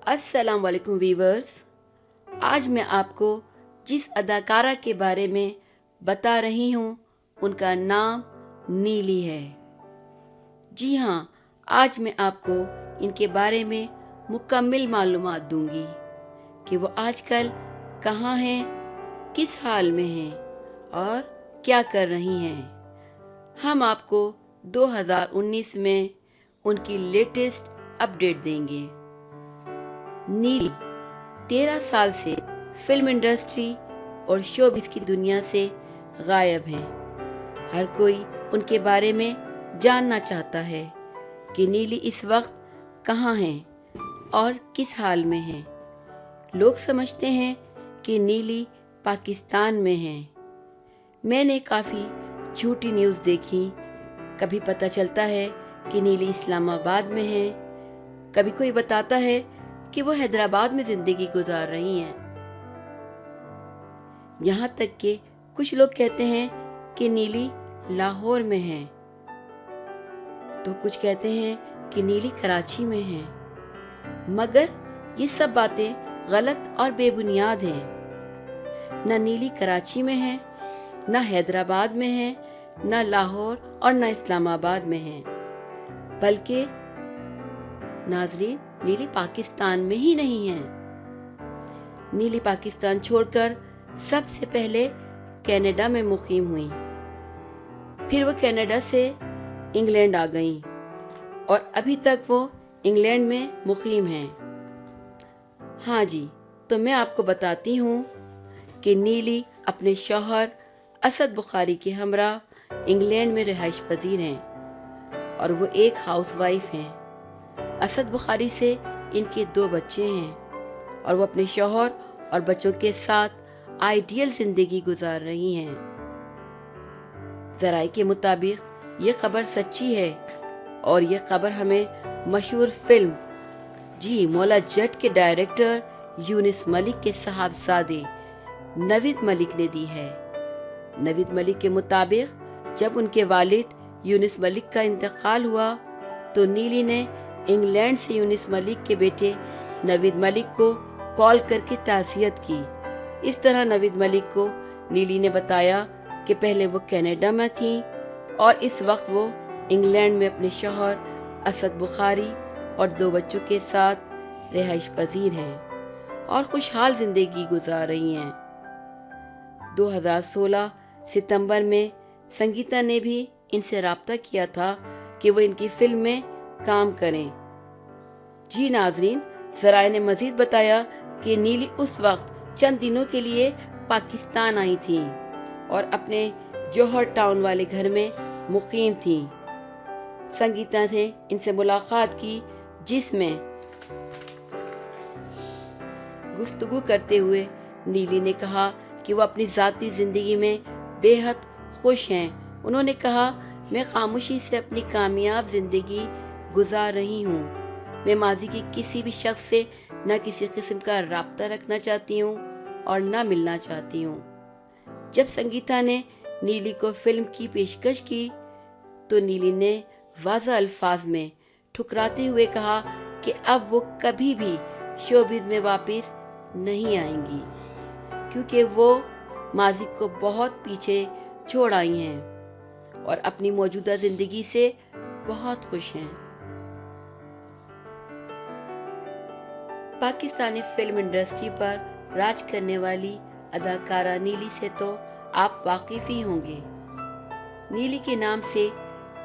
अस्सलाम वालेकुम वीवर्स। आज मैं आपको जिस अदाकारा के बारे में बता रही हूँ उनका नाम नीली है। जी हाँ, आज मैं आपको इनके बारे में मुकम्मल मालूमात दूंगी कि वो आजकल कहाँ हैं, किस हाल में हैं और क्या कर रही हैं। हम आपको 2019 में उनकी लेटेस्ट अपडेट देंगे। नीली 13 साल से फिल्म इंडस्ट्री और शोबिस की दुनिया से गायब हैं। हर कोई उनके बारे में जानना चाहता है कि नीली इस वक्त कहाँ हैं और किस हाल में हैं। लोग समझते हैं कि नीली पाकिस्तान में हैं। मैंने काफ़ी झूठी न्यूज़ देखी। कभी पता चलता है कि नीली इस्लामाबाद में है, कभी कोई बताता है कि वो हैदराबाद में जिंदगी गुजार रही हैं। यहाँ तक कि कुछ लोग कहते हैं कि नीली लाहौर में है, तो कुछ कहते हैं कि नीली कराची में है। मगर ये सब बातें गलत और बेबुनियाद हैं। न नीली कराची में है, न हैदराबाद में है, न लाहौर और न इस्लामाबाद में है, बल्कि नाजरीन नीली पाकिस्तान में ही नहीं है। नीली पाकिस्तान छोड़कर सबसे पहले कनाडा में मुकीम हुई, फिर वो कनाडा से इंग्लैंड आ गईं और अभी तक वो इंग्लैंड में मुकीम हैं। हाँ जी, तो मैं आपको बताती हूँ कि नीली अपने शौहर असद बुखारी के हमरा इंग्लैंड में रिहाइश पजीर हैं और वो एक हाउसवाइफ हैं। असद बुखारी से इनके 2 बच्चे हैं और वो अपने शौहर और बच्चों के साथ आइडियल जिंदगी गुजार रही हैं। ज़राए के मुताबिक ये खबर सच्ची है और ये खबर हमें मशहूर फिल्म जी मौला जट के डायरेक्टर यूनिस मलिक के साहबजादे नवीद मलिक ने दी है। नवीद मलिक के मुताबिक जब उनके वालिद यूनिस मलिक का इंतकाल हुआ तो नीली ने इंग्लैंड से यूनिस मलिक के बेटे नवीद मलिक को कॉल करके ताज़ियत की। इस तरह नवीद मलिक को नीली ने बताया कि पहले वो कनाडा में थी और इस वक्त वो इंग्लैंड में अपने शौहर असद बुखारी और 2 बच्चों के साथ रिहाइश पजीर हैं और खुशहाल जिंदगी गुजार रही हैं। 2016 सितंबर में संगीता ने भी इनसे राब्ता किया था कि वो इनकी फिल्म में काम करें। जी नाजरीन, ज़राए ने मजीद बताया कि नीली उस वक्त चंद दिनों के लिए पाकिस्तान आई थी और अपने जौहर टाउन वाले घर में मुकीम थी। संगीता ने इनसे मुलाकात की, जिसमें गुफ्तगू करते हुए नीली ने कहा कि वो अपनी ज़ाती ज़िंदगी में बेहद खुश हैं। उन्होंने कहा, मैं खामोशी से अपनी कामयाब ज़िंदगी गुजार रही हूँ। मैं माजी की किसी भी शख्स से न किसी किस्म का राब्ता रखना चाहती हूँ और न मिलना चाहती हूँ। जब संगीता ने नीली को फिल्म की पेशकश की तो नीली ने वाज़ह अल्फाज में ठुकराते हुए कहा कि अब वो कभी भी शोबिज़ में वापस नहीं आएंगी, क्योंकि वो माजी को बहुत पीछे छोड़ आई हैं और अपनी मौजूदा ज़िंदगी से बहुत खुश हैं। पाकिस्तानी फिल्म इंडस्ट्री पर राज करने वाली अदाकारा नीली से तो आप वाकिफ ही होंगे। नीली के नाम से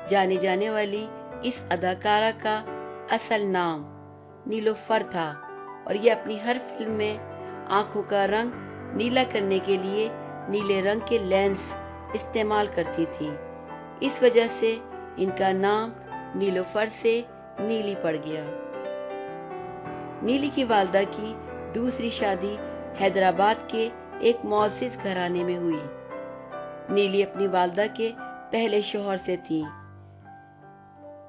जाने जाने वाली इस अदाकारा का असल नाम नीलोफर था और ये अपनी हर फिल्म में आंखों का रंग नीला करने के लिए नीले रंग के लेंस इस्तेमाल करती थी। इस वजह से इनका नाम नीलोफर से नीली पड़ गया। नीली की वालदा की दूसरी शादी हैदराबाद के एक मुअज़्ज़िज़ घराने में हुई। नीली अपनी वालदा के पहले शौहर से थी।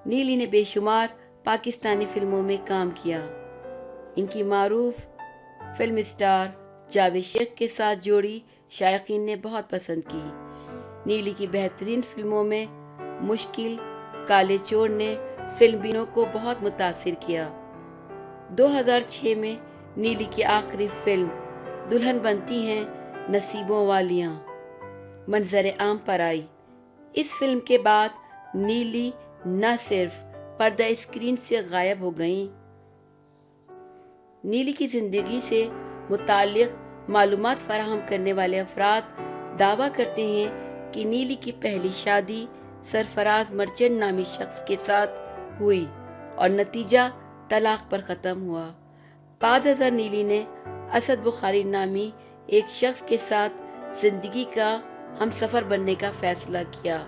नीली ने बेशुमार पाकिस्तानी फिल्मों में काम किया। इनकी मारूफ फिल्म स्टार जावेद शेख के साथ जोड़ी शायकीन ने बहुत पसंद की। नीली की बेहतरीन फिल्मों में मुश्किल, काले चोर ने फिल्म बीनों को बहुत मुतासिर किया। 2006 میں نیلی کی آخری فلم دلہن بنتی ہیں نصیبوں والیاں منظر عام پر آئی۔ اس فلم کے بعد نیلی نہ صرف پردہ اسکرین سے غائب ہو گئیں، نیلی کی زندگی سے متعلق معلومات فراہم کرنے والے افراد دعویٰ کرتے ہیں کہ نیلی کی پہلی شادی سرفراز مرچنٹ نامی شخص کے ساتھ ہوئی اور نتیجہ طلاق پر ختم ہوا۔ بعد ازاں نیلی نے اسد بخاری نامی ایک شخص کے ساتھ زندگی کا ہم سفر بننے کا فیصلہ کیا۔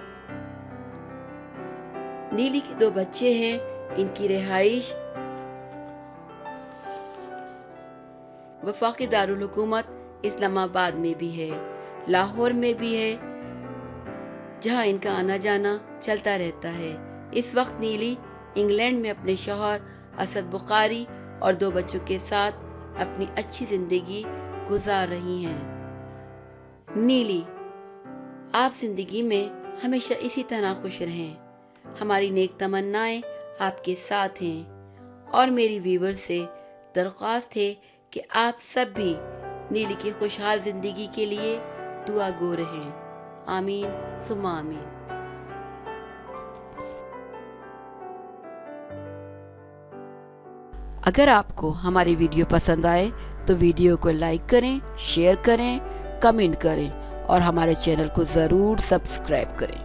نیلی کے 2 بچے ہیں۔ ان کی رہائش وفاقی دارالحکومت اسلام آباد میں بھی ہے، لاہور میں بھی ہے، جہاں ان کا آنا جانا چلتا رہتا ہے۔ اس وقت نیلی انگلینڈ میں اپنے شوہر اسد بخاری اور 2 بچوں کے ساتھ اپنی اچھی زندگی گزار رہی ہیں۔ نیلی، آپ زندگی میں ہمیشہ اسی طرح خوش رہیں۔ ہماری نیک تمنائیں آپ کے ساتھ ہیں اور میری ویور سے درخواست ہے کہ آپ سب بھی نیلی کی خوشحال زندگی کے لیے دعا گو رہیں۔ آمین ثم آمین۔ اگر آپ کو ہماری ویڈیو پسند آئے تو ویڈیو کو لائک کریں، شیئر کریں، کمنٹ کریں اور ہمارے چینل کو ضرور سبسکرائب کریں۔